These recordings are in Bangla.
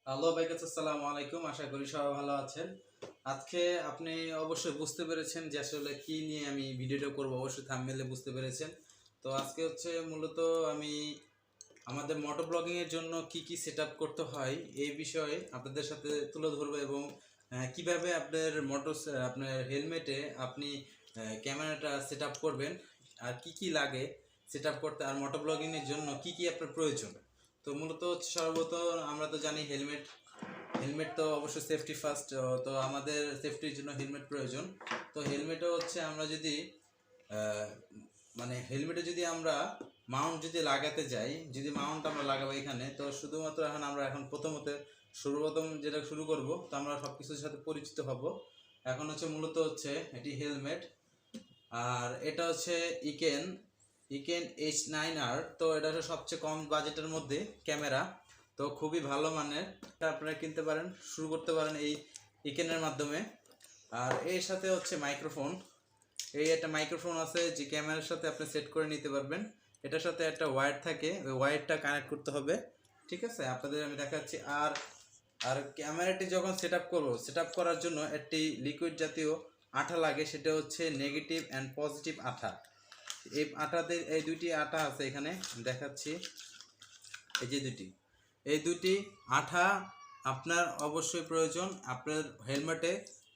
হ্যালো ভাই, আসসালামু আলাইকুম। আশা করি সবাই ভালো আছেন। আজকে আপনি অবশ্যই বুঝতে পেরেছেন যে আসলে কি নিয়ে আমি ভিডিওটা করব, অবশ্যই থাম্বনেলে বুঝতে পেরেছেন। তো আজকে হচ্ছে মূলত আমি আমাদের মোটো ব্লগিং এর জন্য কি কি সেটআপ করতে হয় এই বিষয়ে আপনাদের সাথে তুলে ধরবো এবং কিভাবে আপনার হেলমেটে আপনি ক্যামেরাটা সেটআপ করবেন আর কি কি লাগে সেটআপ করতে, আর মোটো ব্লগিং এর জন্য কি কি আপনার প্রয়োজন। তো মূলত হচ্ছে সর্বপ্রথম আমরা তো জানি হেলমেট হেলমেট তো অবশ্যই সেফটি ফার্স্ট। তো আমাদের সেফটির জন্য হেলমেট প্রয়োজন। তো হেলমেটও হচ্ছে আমরা যদি আহ, মানে হেলমেটে যদি আমরা মাউন্ট যদি লাগাতে যাই, যদি মাউন্ট আমরা লাগাবো এখানে, তো শুধুমাত্র এখন সর্বপ্রথম যেটা শুরু করব, তো আমরা সব কিছুর সাথে পরিচিত হব। এখন হচ্ছে মূলত হচ্ছে এটি হেলমেট, আর এটা হচ্ছে ইকেন ইকেন H9R। তো এটা হচ্ছে সবচেয়ে কম বাজেটের মধ্যে ক্যামেরা, তো খুবই ভালো মানের। এটা আপনারা কিনতে পারেন, শুরু করতে পারেন এই ইকেনের মাধ্যমে। আর এর সাথে হচ্ছে মাইক্রোফোন, এই একটা মাইক্রোফোন আছে যে ক্যামেরার সাথে আপনি সেট করে নিতে পারবেন। এটার সাথে একটা ওয়্যার থাকে, ওই ওয়্যারটা কানেক্ট করতে হবে। ঠিক আছে, আপনাদের আমি দেখাচ্ছি। আর আর ক্যামেরাটি যখন সেট আপ করার জন্য একটি লিকুইড জাতীয় আঠা লাগে, সেটা হচ্ছে নেগেটিভ অ্যান্ড পজিটিভ আঠা। এই আঠাতে এই দুইটি আঠা আছে এখানে দেখাচ্ছি, এই যে এই দুটি আঠা আপনার অবশ্যই প্রয়োজন আপনার হেলমেটে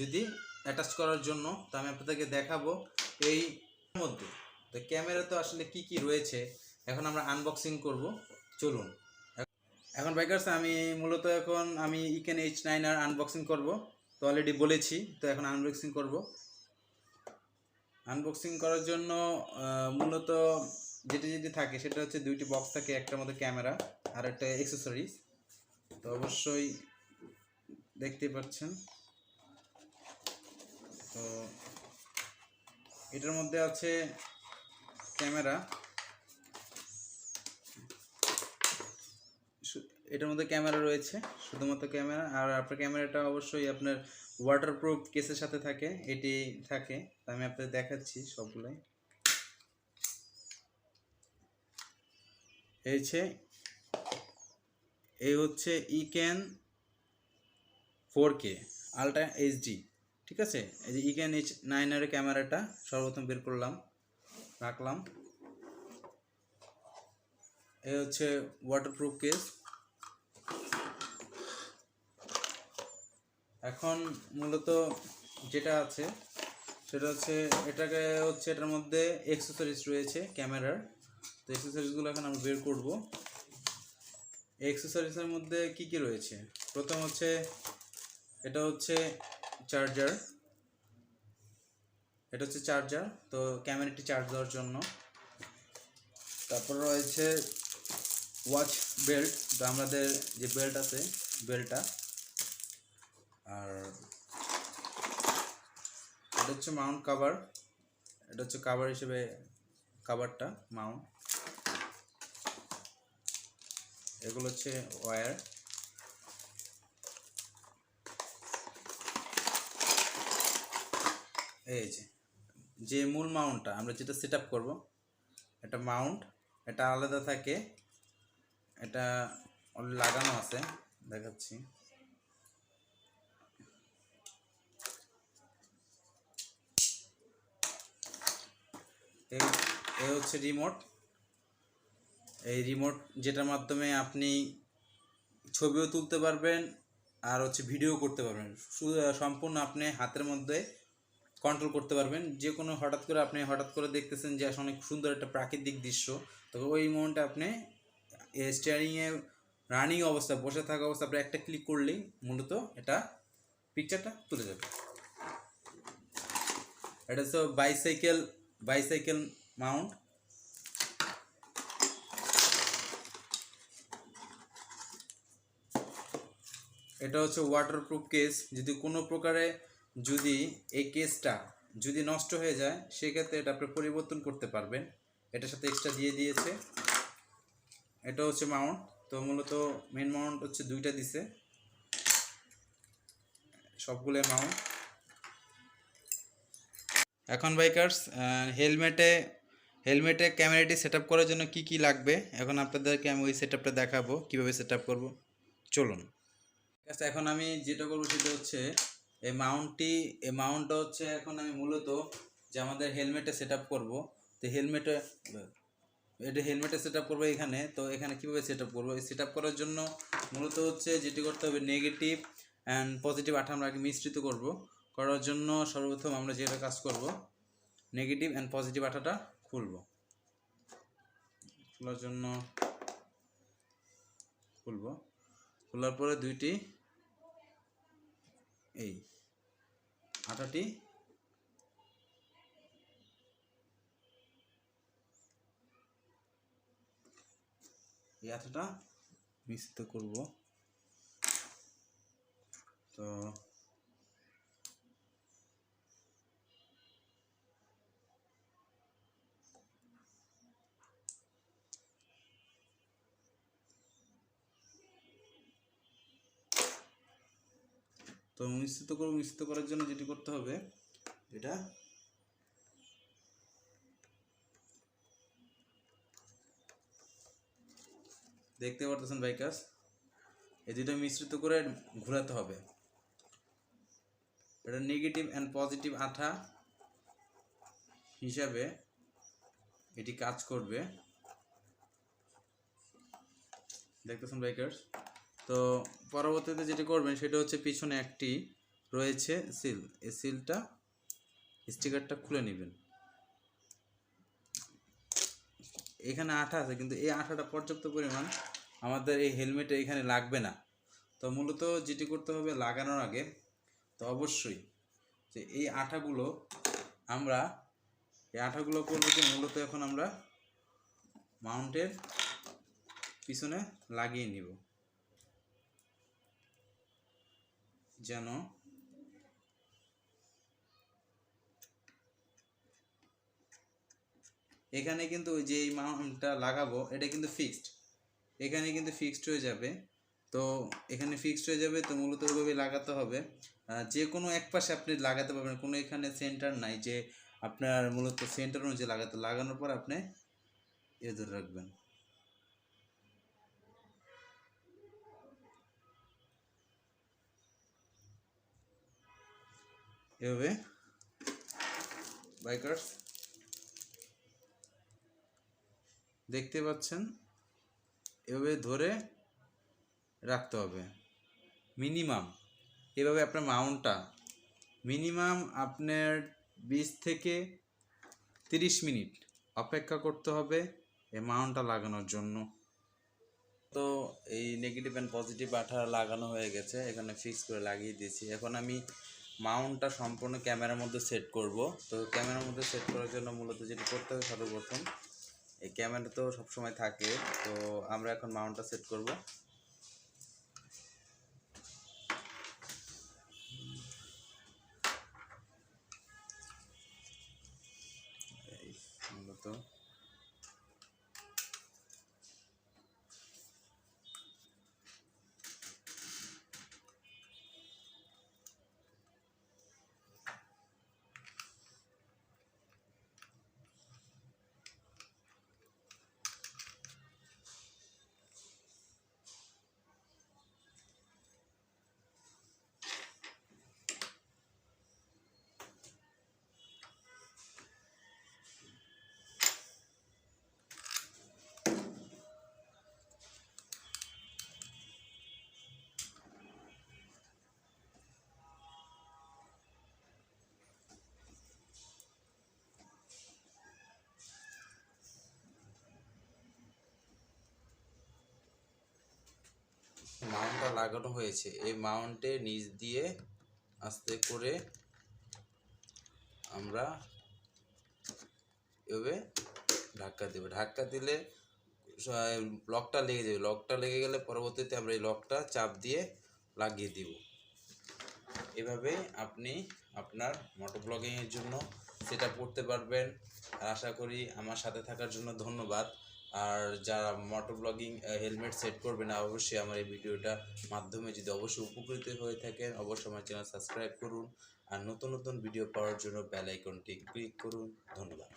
যদি অ্যাটাচ করার জন্য। তো আমি আপনাদেরকে দেখাবো এই মধ্যে। তো ক্যামেরা তো আসলে কি কি রয়েছে এখন আমরা আনবক্সিং করব, চলুন। এখন বাইকার্স আমি ইকেন H9R আনবক্সিং করব। তো অলরেডি বলেছি, তো এখন আনবক্সিং করব। আনবক্সিং করার জন্য মূলত যেটি থাকে সেটা হচ্ছে দুইটি বক্স থাকে, একটার মধ্যে ক্যামেরা আর একটা অ্যাক্সেসরিজ। তো অবশ্যই দেখতে পাচ্ছেন। তো এটার মধ্যে আছে ক্যামেরা, এটার মধ্যে ক্যামেরা রয়েছে, শুধুমাত্র ক্যামেরা। আর আপনার ক্যামেরাটা অবশ্যই আপনার ওয়াটারপ্রুফ কেসের সাথে থাকে, এটি থাকে। আমি আপনাদের দেখাচ্ছি সবগুলোই। এই হচ্ছে ইকেন 4K আলট্রা এইচডি। ঠিক আছে, এই যে ইকেন H9R ক্যামেরাটা সর্বপ্রথম বের করলাম, রাখলাম। এই হচ্ছে ওয়াটারপ্রুফ কেস। এখন মূলত যেটা আছে সেটা হচ্ছে এটার মধ্যে অ্যাক্সেসরিজ রয়েছে ক্যামেরার। তো অ্যাক্সেসরিজগুলো এখন আমরা বের করব। এই অ্যাক্সেসরিজের মধ্যে কি কি রয়েছে, প্রথম হচ্ছে এটা হচ্ছে চার্জার। এটা হচ্ছে চার্জার, তো ক্যামেরাটি চার্জ দেওয়ার জন্য। তারপর রয়েছে ওয়াচ বেল্ট, তো আমাদের যে বেল্ট আছে বেল্টটা। আর এটা হচ্ছে মাউন্ট কাভার, এটা হচ্ছে কাভার হিসেবে কাভারটা মাউন্ট। এগুলো হচ্ছে ওয়্যার। এই যে মূল মাউন্টটা আমরা যেটা সেট আপ করবো, এটা মাউন্ট, এটা আলাদা থাকে, এটা লাগানো আছে, দেখাচ্ছি। এই হচ্ছে রিমোট, এই রিমোট যেটার মাধ্যমে আপনি ছবিও তুলতে পারবেন আর হচ্ছে ভিডিও করতে পারবেন। সম্পূর্ণ আপনি হাতের মধ্যে কন্ট্রোল করতে পারবেন। যে কোনো হঠাৎ করে দেখতেছেন যে আসলে অনেক সুন্দর একটা প্রাকৃতিক দৃশ্য, তো ওই মোমেন্টে আপনি স্টিয়ারিংয়ে রানিং অবস্থা, বসে থাকা অবস্থা আপনি একটা ক্লিক করলেই মূলত এটা পিকচারটা তুলে যাবে। এটা হচ্ছে বাইসাইকেল মাউন্ট। এটা হচ্ছে ওয়াটারপ্রুফ কেস। যদি কোনো প্রকারে যদি এই কেসটা যদি নষ্ট হয়ে যায়, সেক্ষেত্রে এটা আপনি পরিবর্তন করতে পারবেন, এটার সাথে এক্সট্রা দিয়ে দিয়েছে। এটা হচ্ছে মাউন্ট, তো মূলত মেন মাউন্ট হচ্ছে দুইটা দিছে, সবগুলো মাউন্ট। এখন বাইকার্স হেলমেটে ক্যামেরাটি সেট আপ করার জন্য কি কি লাগবে, এখন আপনাদেরকে আমি ওই সেট আপটা দেখাবো, কীভাবে সেট আপ করবো, চলুন। আচ্ছা, এখন আমি যেটা করবো সেটা হচ্ছে এই মাউন্টটা হচ্ছে এখন আমি মূলত যে আমাদের হেলমেটে সেট আপ করবো। তো হেলমেটে সেট আপ করবো এখানে। তো এখানে কীভাবে সেট আপ করবো, এই সেট আপ করার জন্য মূলত হচ্ছে যেটি করতে হবে, নেগেটিভ অ্যান্ড পজিটিভ আঠা আমরা আগে মিশ্রিত করব। করার জন্য সর্বপ্রথম আমরা যেটা কাজ করব, নেগেটিভ অ্যান্ড পজিটিভ আঠাটা খোলার জন্য খোলার পরে দুইটি এই আঠাটি এই আঠাটা মিশ্রিত করব। তো মিশ্রিত করার জন্য যেটি করতে হবে, এটা দেখতে পারতেছেন বাইকার্স, এই দুটো মিশ্রিত করে ঘোরাতে হবে। এটা নেগেটিভ অ্যান্ড পজিটিভ আঠা হিসাবে এটি কাজ করবে, দেখতেছেন বাইকার্স। তো পরবর্তীতে যেটি করবেন সেটা হচ্ছে পিছনে একটি রয়েছে সিল, এই সিলটা স্টিকারটা খুলে নেবেন। এখানে আঠা আছে, কিন্তু এই আঠাটা পর্যাপ্ত পরিমাণ আমাদের এই হেলমেটে এখানে লাগবে না। তো মূলত যেটি করতে হবে লাগানোর আগে, তো অবশ্যই যে এই আঠাগুলো করবো যে মূলত এখন আমরা মাউন্টের পিছনে লাগিয়ে নিব, যেন এখানে কিন্তু যে এই মাউন্টটা লাগাবো এটা কিন্তু ফিক্সড, এখানে কিন্তু ফিক্সড হয়ে যাবে। তো এখানে ফিক্সড হয়ে যাবে, তো মূলত ওইভাবে লাগাতে হবে। যে কোনো এক পাশে আপনি লাগাতে পারবেন, কোনো এখানে সেন্টার নাই যে আপনার মূলত সেন্টার অনুযায়ী লাগানোর পর আপনি ধরে রাখবেন এভাবে। বাইকার্স দেখতে পাচ্ছেন, এভাবে ধরে রাখতে হবে মিনিমাম। এভাবে আপনার মাউন্টটা মিনিমাম আপনার 20 থেকে 30 মিনিট অপেক্ষা করতে হবে এই মাউন্টটা লাগানোর জন্য। তো এই নেগেটিভ অ্যান্ড পজিটিভ আঠা লাগানো হয়ে গেছে, এখানে ফিক্স করে লাগিয়ে দিয়েছি। এখন আমি মাউন্টটা সম্পূর্ণ ক্যামেরার মধ্যে সেট করব। তো ক্যামেরার মধ্যে সেট করার জন্য মূলত যেটি করতে হবে, সর্বপ্রথম এই ক্যামেরা তো সবসময় থাকে, তো আমরা এখন মাউন্টটা সেট করব। মূলত মাউন্টটা লাগানো হয়েছে, এই মাউন্টের নিচ দিয়ে আস্তে করে আমরা এভাবে ধাক্কা দেব। ধাক্কা দিলে লকটা লেগে যাবে, লকটা লেগে গেলে পরবর্তীতে আমরা এই লকটা চাপ দিয়ে লাগিয়ে দিব। এভাবে আপনি আপনার মোটো ব্লগিংয়ের জন্য সেট আপ করতে পারবেন। আর আশা করি আমার সাথে থাকার জন্য ধন্যবাদ। আর যারা মোটো ব্লগিং হেলমেট সেট করবেন, অবশ্যই আমার এই ভিডিওটা মাধ্যমে যদি অবশ্যই উপকৃত হয়ে থাকেন, অবশ্যই আমার চ্যানেল সাবস্ক্রাইব করুন। আর নতুন নতুন ভিডিও পাওয়ার জন্য বেল আইকনটি ক্লিক করুন। ধন্যবাদ।